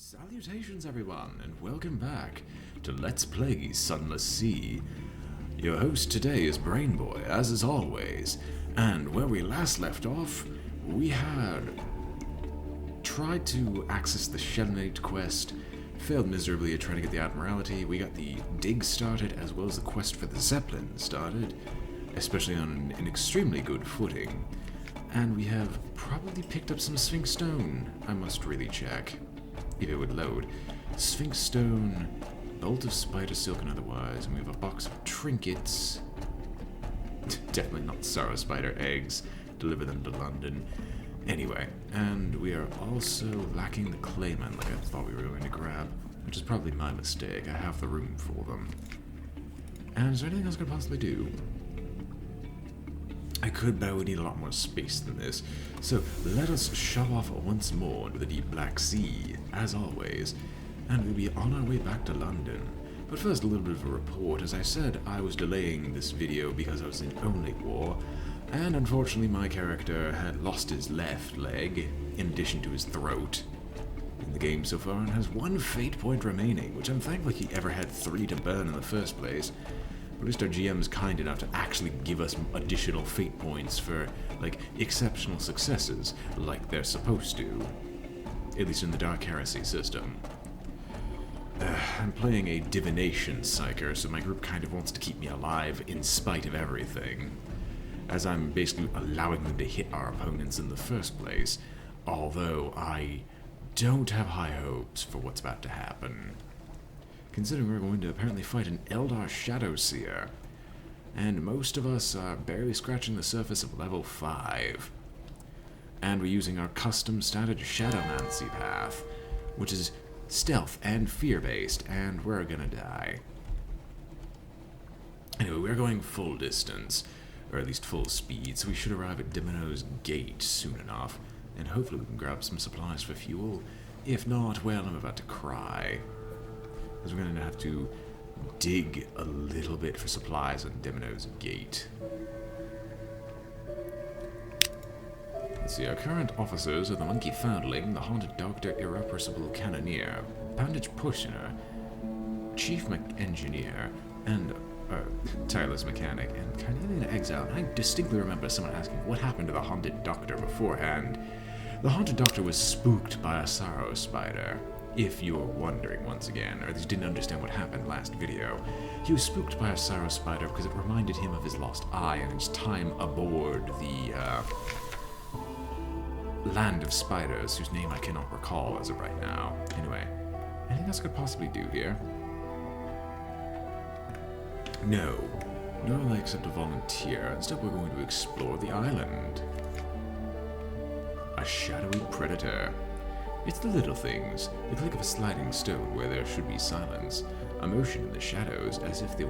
Salutations everyone, and welcome back to Let's Play Sunless Sea. Your host today is BrainBoy, as is always, and where we last left off, we had tried to access the Shellmate quest, failed miserably at trying to get the Admiralty. We got the dig started, as well as the quest for the Zeppelin started, especially on an extremely good footing. And we have probably picked up some Sphinx Stone. I must really check if it would load. Sphinx Stone, Bolt of Spider Silk and otherwise, and we have a box of trinkets. Definitely not Sorrow Spider eggs. Deliver them to London. Anyway, and we are also lacking the Clayman like I thought we were going to grab, which is probably my mistake. I have the room for them. And is there anything else I could possibly do? I could, but I would need a lot more space than this. So let us shove off once more into the deep Black Sea, as always, and we'll be on our way back to London. But first, a little bit of a report. As I said, I was delaying this video because I was in Only War, and unfortunately my character had lost his left leg, in addition to his throat, in the game so far, and has one fate point remaining, which I'm thankful he ever had 3 to burn in the first place. At least our GM's kind enough to actually give us additional fate points for, like, exceptional successes, like they're supposed to. At least in the Dark Heresy system. I'm playing a divination psyker, so my group kind of wants to keep me alive in spite of everything, as I'm basically allowing them to hit our opponents in the first place, although I don't have high hopes for what's about to happen. Considering we're going to apparently fight an Eldar Shadow Seer, and most of us are barely scratching the surface of level 5. And we're using our custom standard Shadowmancy path, which is stealth and fear-based, and we're gonna die. Anyway, we're going full distance, or at least full speed, so we should arrive at Dimino's Gate soon enough, and hopefully we can grab some supplies for fuel. If not, well, I'm about to cry. Because we're going to have to dig a little bit for supplies on Dimino's Gate. Let's see, our current officers are the Monkey Foundling, the Haunted Doctor, Irrepressible Cannoneer, Bandage Pusher, Chief Engineer, and Tireless Mechanic, and Carnelian Exile. And I distinctly remember someone asking what happened to the Haunted Doctor beforehand. The Haunted Doctor was spooked by a Sorrow Spider. If you're wondering once again, or at least didn't understand what happened last video, he was spooked by a Sorrow Spider because it reminded him of his lost eye and his time aboard the Land of Spiders, whose name I cannot recall as of right now. Anyway, anything else I could possibly do here? No. Nor will I accept a volunteer. Instead, we're going to explore the island. A shadowy predator. It's the little things, the click of a sliding stone where there should be silence, a motion in the shadows as if they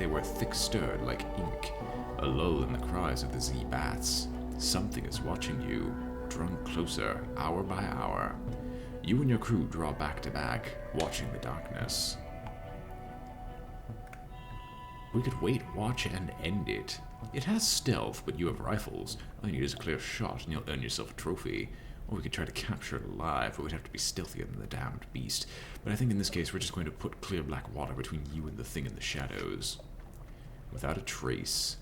were thick-stirred like ink, a lull in the cries of the Z-bats. Something is watching you, drawn closer, hour by hour. You and your crew draw back to back, watching the darkness. We could wait, watch, and end it. It has stealth, but you have rifles. All you need is a clear shot, and you'll earn yourself a trophy. Or we could try to capture it alive, but we'd have to be stealthier than the damned beast. But I think in this case, we're just going to put clear black water between you and the thing in the shadows. Without a trace.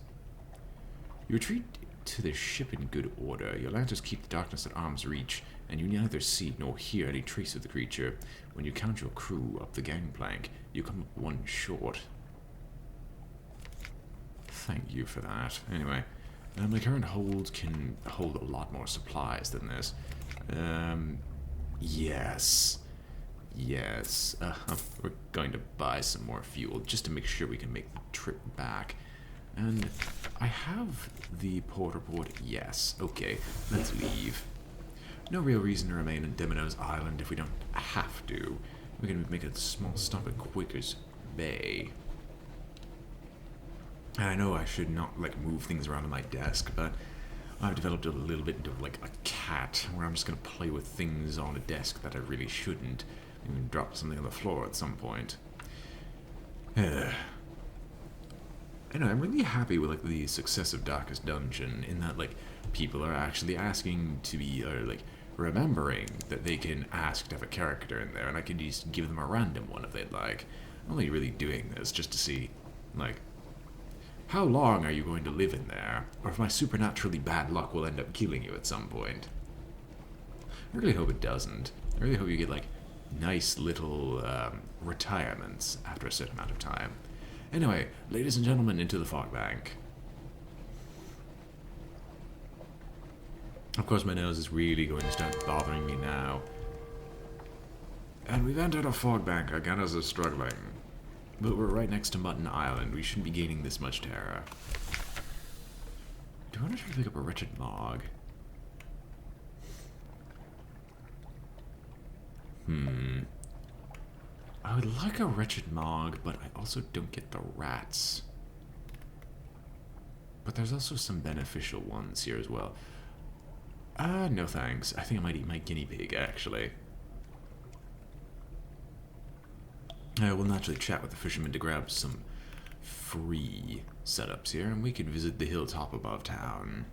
You retreat to the ship in good order. Your lanterns keep the darkness at arm's reach, and you neither see nor hear any trace of the creature. When you count your crew up the gangplank, you come up 1 short. Thank you for that. Anyway, my current holds can hold a lot more supplies than this. Yes. Yes. We're going to buy some more fuel just to make sure we can make the trip back. And I have the port report. Yes. Okay, let's leave. No real reason to remain in Dimino's Island if we don't have to. We're going to make a small stop at Quaker's Bay. I know I should not, like, move things around on my desk, but I've developed it a little bit into, like, a cat, where I'm just going to play with things on a desk that I really shouldn't, and drop something on the floor at some point. Anyway, I'm really happy with, like, the success of Darkest Dungeon, in that, like, people are actually asking to be, or, like, remembering that they can ask to have a character in there, and I can just give them a random one if they'd like. I'm only really doing this just to see, like, how long are you going to live in there, or if my supernaturally bad luck will end up killing you at some point. I really hope it doesn't. I really hope you get, like, nice little retirements after a certain amount of time. Anyway, ladies and gentlemen, into the fog bank. Of course, my nose is really going to start bothering me now. And we've entered a fog bank. Our gunners are struggling. But we're right next to Mutton Island. We shouldn't be gaining this much terror. Do I want to try to pick up a wretched Mog? I would like a wretched Mog, but I also don't get the rats. But there's also some beneficial ones here as well. No thanks. I think I might eat my guinea pig, actually. We'll naturally chat with the fisherman to grab some free setups here, and we can visit the hilltop above town.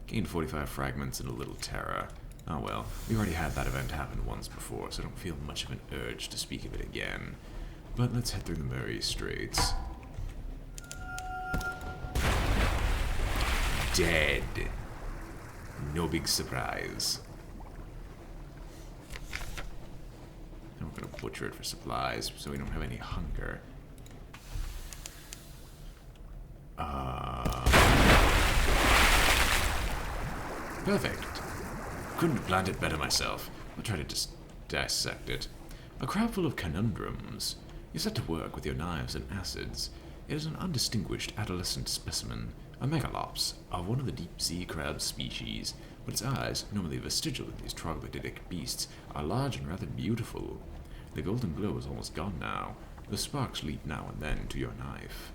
Gained 45 fragments and a little terror. Oh well, we already had that event happen once before, so I don't feel much of an urge to speak of it again. But let's head through the Murray Straits. Dead. No big surprise. And we're gonna butcher it for supplies, so we don't have any hunger. Perfect. Couldn't have planned it better myself. I'll try to just dissect it. A crab full of conundrums. You set to work with your knives and acids. It is an undistinguished adolescent specimen, a megalops of one of the deep-sea crab species, but its eyes, normally vestigial in these troglodytic beasts, are large and rather beautiful. The golden glow is almost gone now. The sparks leap now and then to your knife.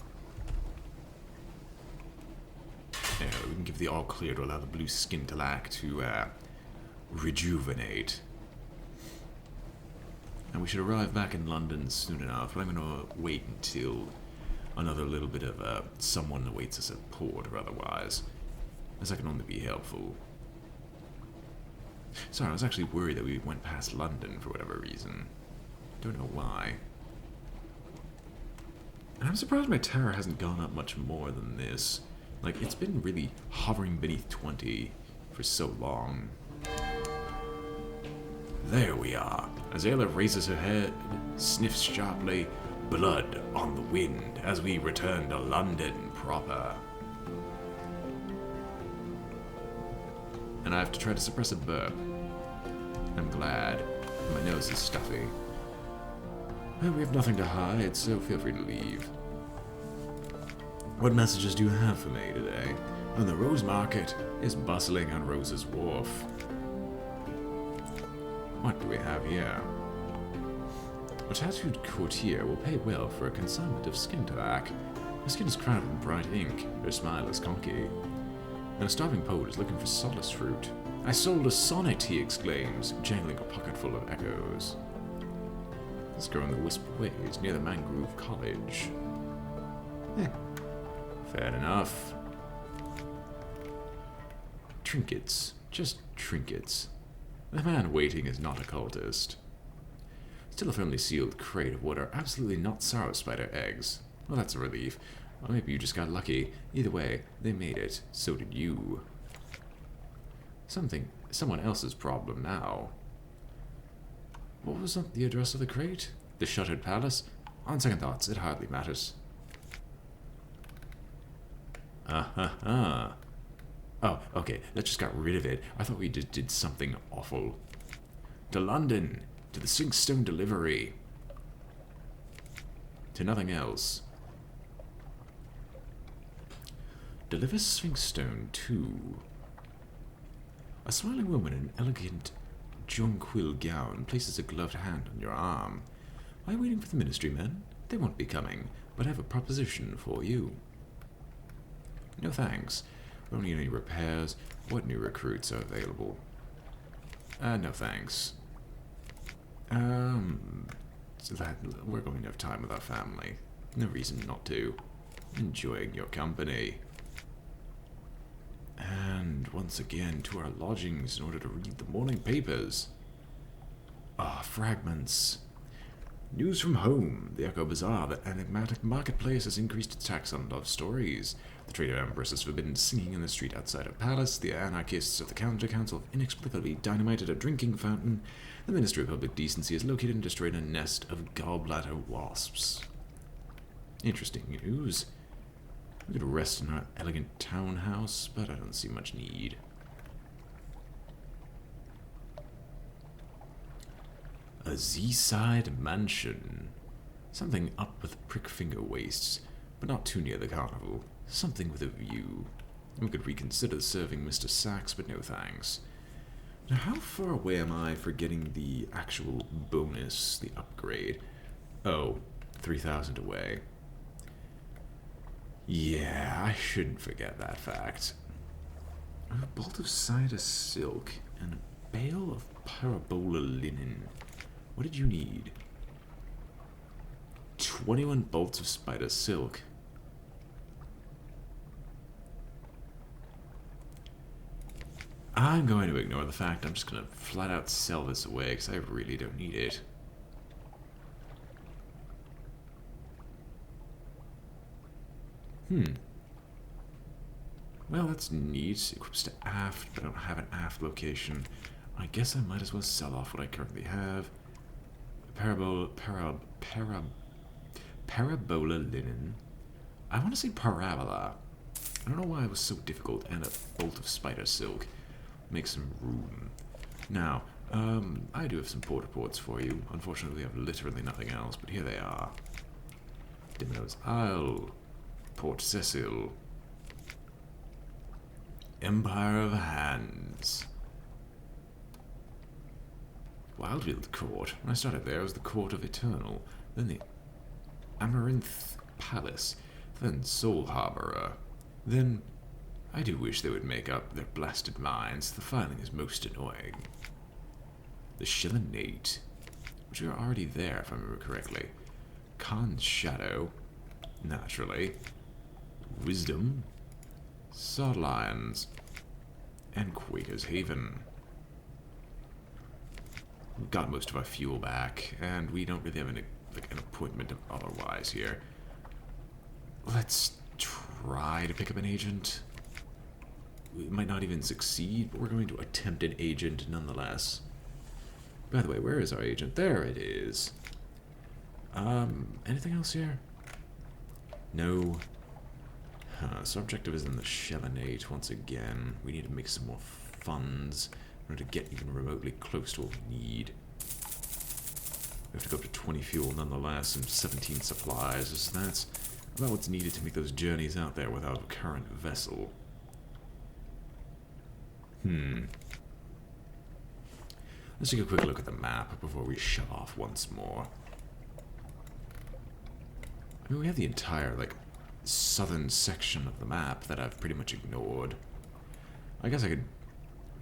We can give the all clear to allow the blue scintillac to rejuvenate. And we should arrive back in London soon enough, but I'm going to wait until another little bit of someone awaits us at port or otherwise, as that can only be helpful. Sorry, I was actually worried that we went past London for whatever reason. Don't know why. And I'm surprised my terror hasn't gone up much more than this. Like, it's been really hovering beneath 20 for so long. There we are. As Ayla raises her head, sniffs sharply, blood on the wind as we return to London proper. And I have to try to suppress a burp. I'm glad. My nose is stuffy. Well, we have nothing to hide, so feel free to leave. What messages do you have for me today? And the Rose Market is bustling on Rose's Wharf. What do we have here? A tattooed courtier will pay well for a consignment of scintillac. Her skin is crowned with bright ink, her smile is conky. And a starving poet is looking for solace fruit. I sold a sonnet, he exclaims, jangling a pocketful of echoes. Let's go in the wisp ways near the Mangrove College. Fair enough. Trinkets. Just trinkets. The man waiting is not a cultist. Still a firmly sealed crate of what are absolutely not sorrow spider eggs. Well, that's a relief. Or maybe you just got lucky. Either way, they made it. So did you. Someone else's problem now. What was the address of the crate? The Shuttered Palace? On second thoughts, it hardly matters. Oh, okay, that just got rid of it. I thought we just did something awful. To London! To the Sinkstone delivery! To nothing else. Deliver Sphinxstone to... A smiling woman in an elegant jonquil gown places a gloved hand on your arm. Are you waiting for the ministry men? They won't be coming, but I have a proposition for you. No thanks. We don't need any repairs. What new recruits are available? No thanks. So that we're going to have time with our family. No reason not to. Enjoying your company. And once again to our lodgings in order to read the morning papers. Fragments. News from home. The Echo Bazaar, the enigmatic marketplace, has increased its tax on love stories. The Trader Empress has forbidden singing in the street outside her palace. The anarchists of the Counter Council have inexplicably dynamited a drinking fountain. The Ministry of Public Decency has located and destroyed a nest of gallbladder wasps. Interesting news. We could rest in our elegant townhouse, but I don't see much need. A Z-side mansion. Something up with prick-finger waists, but not too near the carnival. Something with a view. We could reconsider serving Mr. Sachs, but no thanks. Now, how far away am I for getting the actual bonus, the upgrade? Oh, 3,000 away. Yeah, I shouldn't forget that fact. A bolt of cider silk and a bale of parabola linen. What did you need? 21 bolts of spider silk. I'm going to ignore the fact. I'm just going to flat out sell this away because I really don't need it. Well, that's neat. Equips to aft, but I don't have an aft location. I guess I might as well sell off what I currently have. Parabola linen. I want to say parabola. I don't know why it was so difficult. And a bolt of spider silk. Make some room. Now, I do have some porta-ports for you. Unfortunately, we have literally nothing else, but here they are. Domino's Isle. Port Cecil. Empire of Hands. Wildfield Court. When I started there, it was the Court of Eternal, then the Amaranth Palace, then Soul Harborer. Then, I do wish they would make up their blasted minds. The filing is most annoying. The Shillinate, which are already there, if I remember correctly. Khan's Shadow, naturally. Wisdom, Sod Lions, and Quaker's Haven. We've got most of our fuel back, and we don't really have an appointment of otherwise here. Let's try to pick up an agent. We might not even succeed, but we're going to attempt an agent nonetheless. By the way, where is our agent? There it is. Anything else here? No. So our objective is in the Shillinate once again. We need to make some more funds in order to get even remotely close to what we need. We have to go up to 20 fuel nonetheless and 17 supplies. So that's about what's needed to make those journeys out there without a current vessel. Let's take a quick look at the map before we shut off once more. I mean, we have the entire, southern section of the map that I've pretty much ignored. I guess I could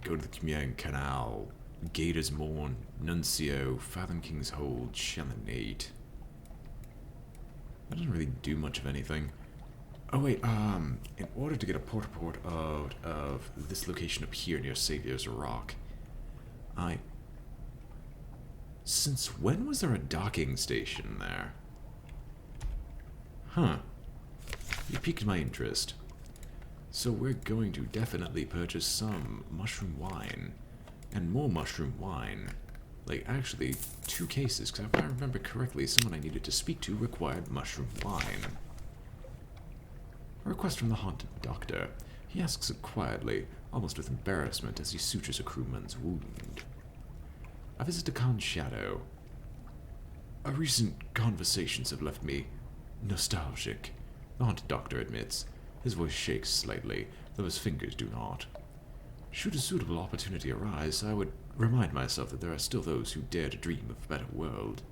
go to the Cumang Canal, Gator's Morn, Nuncio, Fathom King's Hold, Shillinate. That doesn't really do much of anything. Oh wait, in order to get a porta-port out of this location up here near Savior's Rock, since when was there a docking station there? Huh. You piqued my interest. So we're going to definitely purchase some mushroom wine. And more mushroom wine. Actually, 2 cases, because if I remember correctly, someone I needed to speak to required mushroom wine. A request from the haunted doctor. He asks it quietly, almost with embarrassment, as he sutures a crewman's wound. A visit to Khan's Shadow. Our recent conversations have left me nostalgic, the haunted doctor admits. His voice shakes slightly, though his fingers do not. Should a suitable opportunity arise, I would remind myself that there are still those who dare to dream of a better world.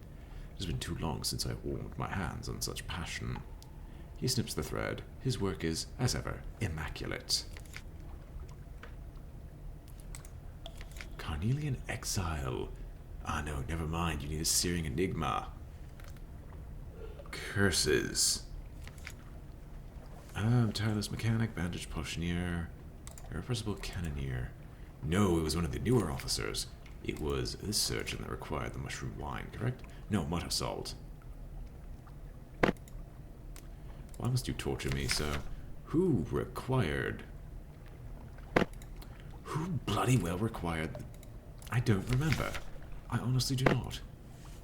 It has been too long since I warmed my hands on such passion. He snips the thread. His work is, as ever, immaculate. Carnelian Exile. Ah no, never mind, you need a searing enigma. Curses. Tireless Mechanic, Bandage Potioneer. Irrepressible cannoneer. No, it was one of the newer officers. It was this surgeon that required the mushroom wine, correct? No, mud assault. Why must you torture me so? Who required? Who bloody well required? I don't remember. I honestly do not.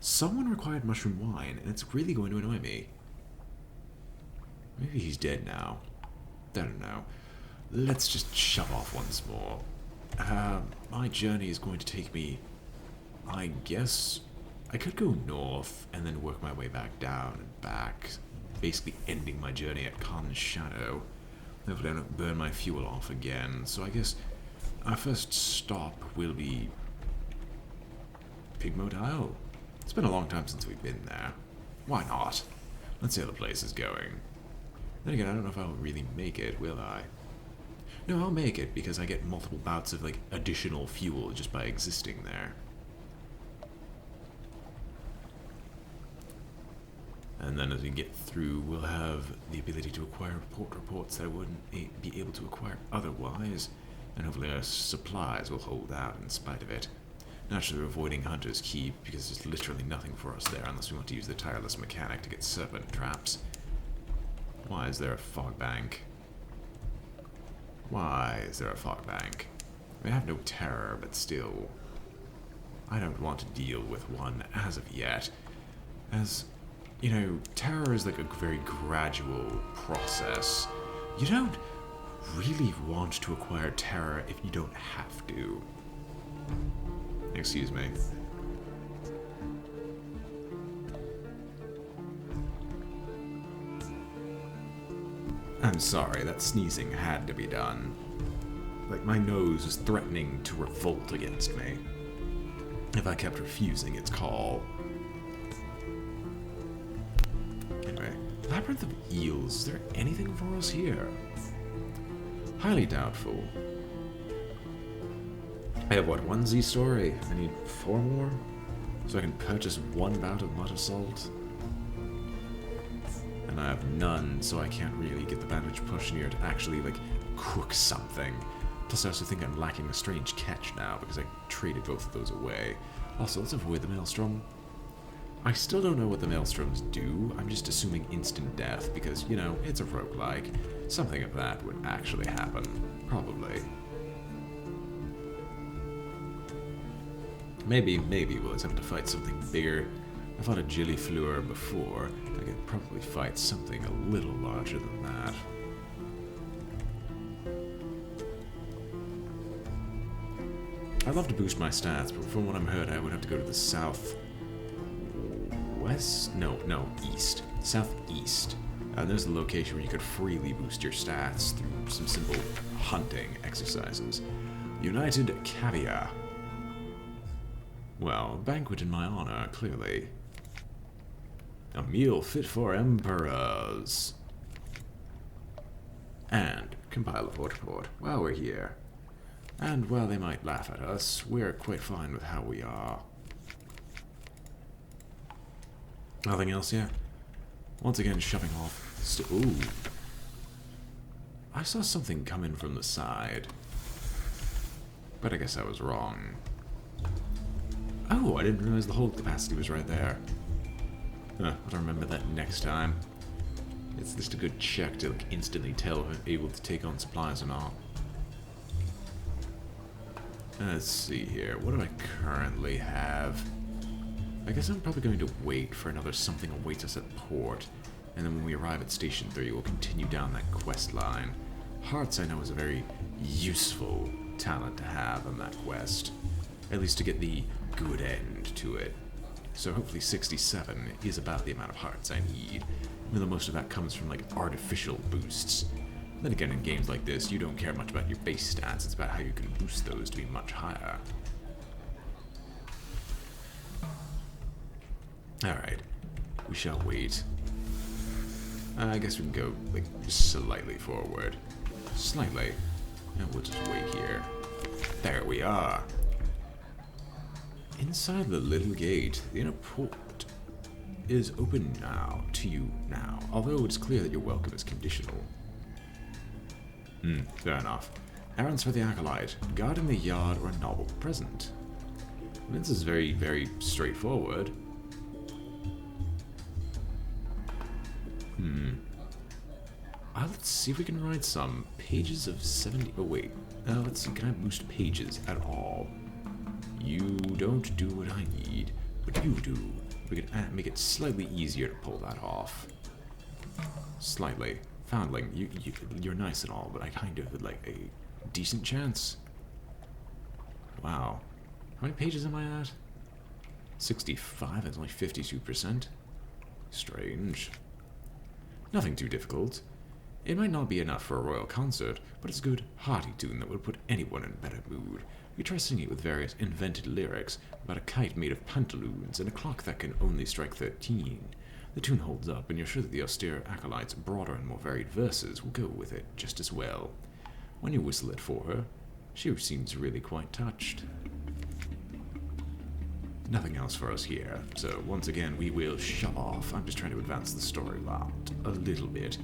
Someone required mushroom wine, and it's really going to annoy me. Maybe he's dead now. I don't know. Let's just shove off once more. My journey is going to take me... I guess... I could go north and then work my way back down and back. Basically ending my journey at Khan's Shadow. Hopefully I don't burn my fuel off again. So I guess our first stop will be... Pigmo Isle. It's been a long time since we've been there. Why not? Let's see how the place is going. Then again, I don't know if I'll really make it, will I? No, I'll make it, because I get multiple bouts of, like, additional fuel just by existing there. And then as we get through, we'll have the ability to acquire port reports that I wouldn't be able to acquire otherwise. And hopefully our supplies will hold out in spite of it. Naturally, we're avoiding Hunter's Keep, because there's literally nothing for us there unless we want to use the tireless mechanic to get serpent traps. Why is there a fog bank? Why is there a fog bank? We have no terror, but still... I don't want to deal with one as of yet. As, you know, terror is like a very gradual process. You don't really want to acquire terror if you don't have to. Excuse me. I'm sorry, that sneezing had to be done. Like, my nose was threatening to revolt against me if I kept refusing its call. Anyway, Labyrinth of Eels, is there anything for us here? Highly doubtful. I have, what, 1 Z story? I need 4 more? So I can purchase 1 bout of mud assault? And I have none, so I can't really get the bandage push near to actually, like, cook something. Plus I also think I'm lacking a strange catch now, because I traded both of those away. Also, let's avoid the Maelstrom. I still don't know what the Maelstroms do. I'm just assuming instant death, because, you know, it's a roguelike. Something of that would actually happen. Probably. Maybe we'll attempt to fight something bigger. I fought a Gillifleur before. I could probably fight something a little larger than that. I'd love to boost my stats, but from what I'm heard, I would have to go to the south... west? No, east. Southeast. And there's the location where you could freely boost your stats through some simple hunting exercises. United Caviar. Well, a banquet in my honor, clearly. A meal fit for emperors. And compile a port report while we're here. And while they might laugh at us, we're quite fine with how we are. Nothing else yet? Once again, shoving off. Ooh. I saw something come in from the side. But I guess I was wrong. Oh, I didn't realize the hold capacity was right there. I'll remember that next time. It's just a good check to, like, instantly tell if I'm able to take on supplies or not. Let's see here. What do I currently have? I guess I'm probably going to wait for another something awaits us at port. And then when we arrive at Station 3, we'll continue down that quest line. Hearts, I know, is a very useful talent to have on that quest. At least to get the good end to it. So hopefully 67 is about the amount of hearts I need. Even though most of that comes from, like, artificial boosts. Then again, in games like this, you don't care much about your base stats. It's about how you can boost those to be much higher. Alright. We shall wait. I guess we can go, like, slightly forward. Slightly. And we'll just wait here. There we are. Inside the little gate, the inner port is open now, to you now, although it's clear that your welcome is conditional. Fair enough. Errands for the Acolyte. Guarding the yard or a novel present. This is very, very straightforward. Let's see if we can write some. Pages of 70... Oh, wait. Let's see. Can I boost pages at all? You don't do what I need, but you do. We can make it slightly easier to pull that off. Slightly. Foundling, you're nice and all, but I kind of would like a decent chance. Wow. How many pages am I at? 65, that's only 52%. Strange. Nothing too difficult. It might not be enough for a royal concert, but it's a good, hearty tune that would put anyone in a better mood. We try singing it with various invented lyrics about a kite made of pantaloons and a clock that can only strike 13. The tune holds up, and you're sure that the austere acolyte's broader and more varied verses will go with it just as well. When you whistle it for her, she seems really quite touched. Nothing else for us here, so once again we will shove off. I'm just trying to advance the story out a little bit.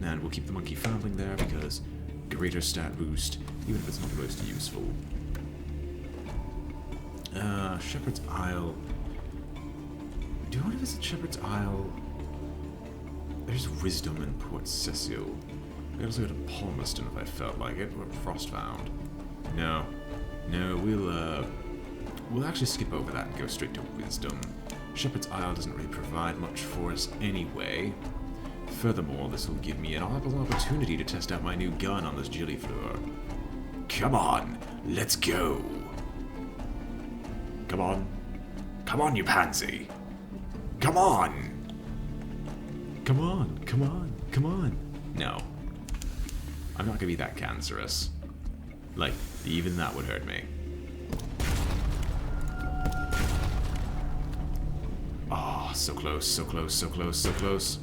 And we'll keep the monkey foundling there because greater stat boost, even if it's not the most useful. Shepherd's Isle. Do I want to visit Shepherd's Isle? There's Wisdom in Port Cecil. I could also go to Palmerston if I felt like it, or Frostbound. No, we'll actually skip over that and go straight to Wisdom. Shepherd's Isle doesn't really provide much for us anyway. Furthermore, this will give me an ample opportunity to test out my new gun on this Gilliflower. Come on, let's go! Come on. Come on, you pansy! Come on! Come on, come on, come on! No. I'm not gonna be that cancerous. Like, even that would hurt me. Ah, oh, so close, so close, so close, so close.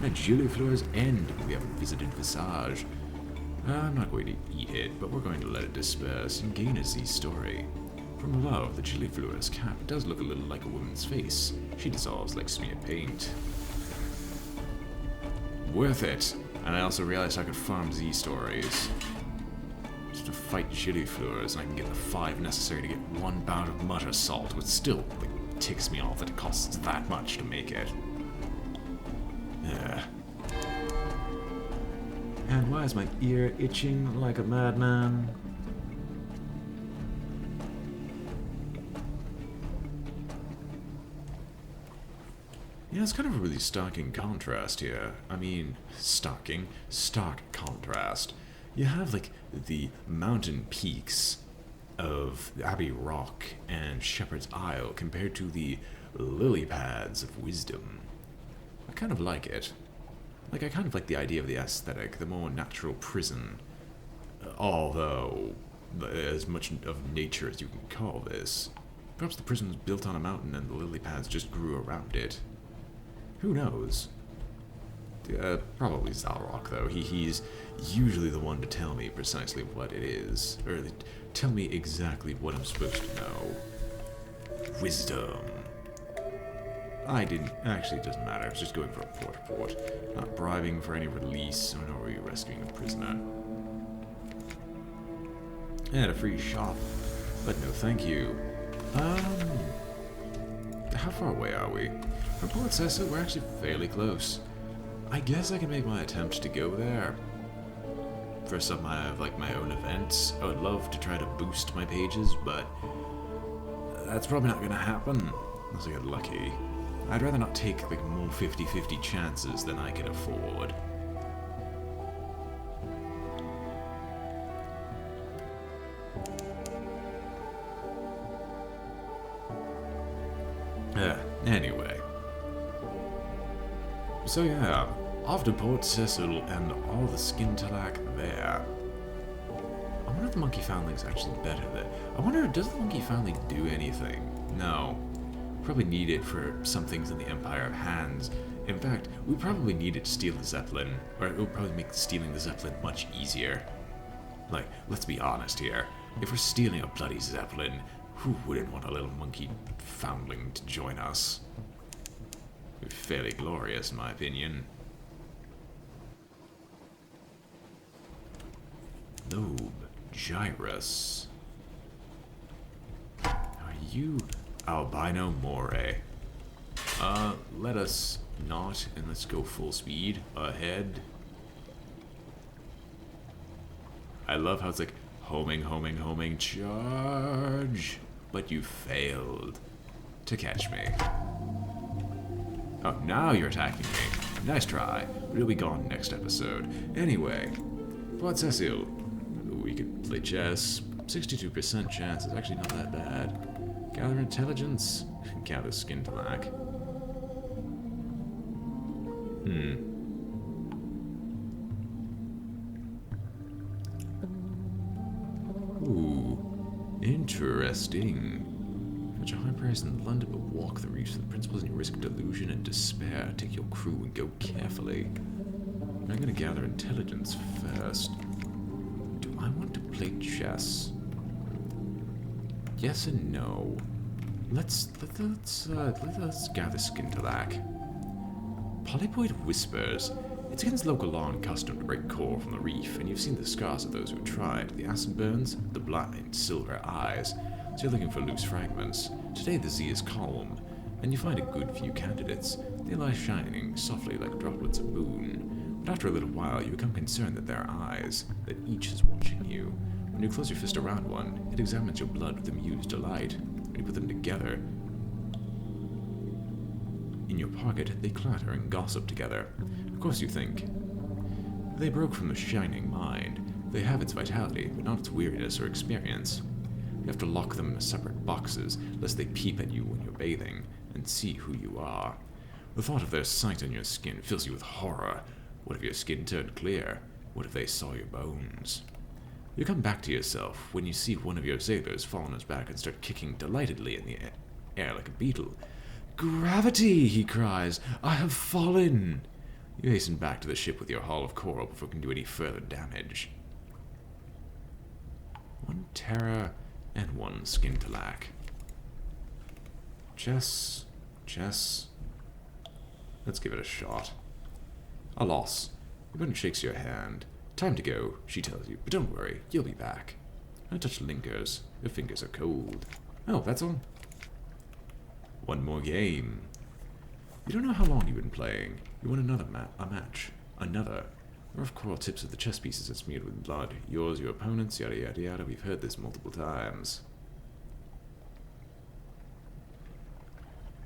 At Gilliflower's end, we haven't visited Visage. I'm not going to eat it, but we're going to let it disperse and gain a Z story. From above, the Gilliflower's cap does look a little like a woman's face. She dissolves like smeared paint. Worth it! And I also realized I could farm Z stories. Just to fight Gilliflowers, and I can get the 5 necessary to get 1 bout of mutter salt, which still ticks me off that it costs that much to make it. And why is my ear itching like a madman? Yeah, it's kind of a really starking contrast here. I mean, stark contrast. You have, like, the mountain peaks of Abbey Rock and Shepherd's Isle compared to the lily pads of Wisdom. I kind of like it. Like, I kind of like the idea of the aesthetic, the more natural prison. Although, as much of nature as you can call this. Perhaps the prison was built on a mountain and the lily pads just grew around it. Who knows? Probably Zalrock, though. He's usually the one to tell me precisely what it is. Or tell me exactly what I'm supposed to know. Wisdom. I didn't. Actually, it doesn't matter. I was just going for a port. Not bribing for any release, nor rescuing a prisoner. And a free shop. But no thank you. How far away are we? From Port Cecil, we're actually fairly close. I guess I can make my attempt to go there. For some of my own events. I would love to try to boost my pages, but that's probably not gonna happen unless I get lucky. I'd rather not take more 50-50 chances than I can afford. Anyway. So yeah, off to Port Cecil and all the skin-talack there. I wonder if the monkey foundling's actually better there. I wonder, does the monkey foundling do anything? No. Probably need it for some things in the Empire of Hands. In fact, we probably need it to steal the Zeppelin, or it will probably make stealing the Zeppelin much easier. Like, let's be honest here. If we're stealing a bloody Zeppelin, who wouldn't want a little monkey foundling to join us? Fairly glorious, in my opinion. Lobe. Gyrus. Are you albino more? Let us not, and let's go full speed ahead. I love how it's like homing, charge, but you failed to catch me. Oh, now you're attacking me. Nice try, but you'll be gone next episode. Anyway, but Cecil, we could play chess. 62% chance is actually not that bad. Gather intelligence, gather skin to lack. Ooh, interesting. Such a high price in London, but walk the reach of the principles and you risk delusion and despair. Take your crew and go carefully. I'm gonna gather intelligence first. Do I want to play chess? Yes and no. Let's gather skin to lack. Polypoid whispers. It's against local law and custom to break coral from the reef, and you've seen the scars of those who tried. The acid burns, the blind silver eyes. So you're looking for loose fragments. Today the Z is calm, and you find a good few candidates. They lie shining softly like droplets of moon. But after a little while, you become concerned that there are eyes, that each is watching you. When you close your fist around one, it examines your blood with amused delight. When you put them together, in your pocket, they clatter and gossip together. Of course you think, they broke from the shining mind. They have its vitality, but not its weariness or experience. You have to lock them in separate boxes, lest they peep at you when you're bathing, and see who you are. The thought of their sight on your skin fills you with horror. What if your skin turned clear? What if they saw your bones? You come back to yourself when you see one of your sailors fall on his back and start kicking delightedly in the air like a beetle. "Gravity!" he cries. "I have fallen!" You hasten back to the ship with your haul of coral before it can do any further damage. 1 terror and 1 skin to lack. Chess. Let's give it a shot. A loss. Your opponent shakes your hand. "Time to go," she tells you, "but don't worry, you'll be back." I touch lingers. Your fingers are cold. Oh, that's all. 1 more game. You don't know how long you've been playing. You want another match. Another. Rough coral tips of the chess pieces are smeared with blood. Yours, your opponent's, yada yada yada. We've heard this multiple times.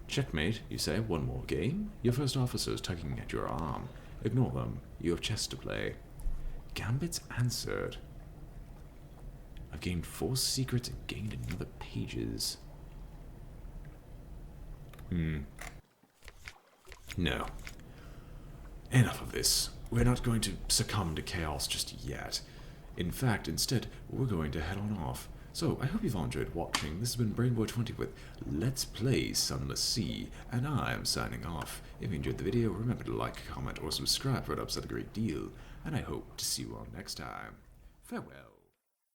Checkmate, you say. 1 more game? Your first officer is tugging at your arm. Ignore them. You have chess to play. Gambits answered. I've gained 4 secrets and gained another pages. No. Enough of this. We're not going to succumb to chaos just yet. In fact, instead, we're going to head on off. So, I hope you've all enjoyed watching. This has been BrainBoy 20 with Let's Play Sunless Sea, and I am signing off. If you enjoyed the video, remember to like, comment, or subscribe for it helps out a great deal, and I hope to see you all next time. Farewell.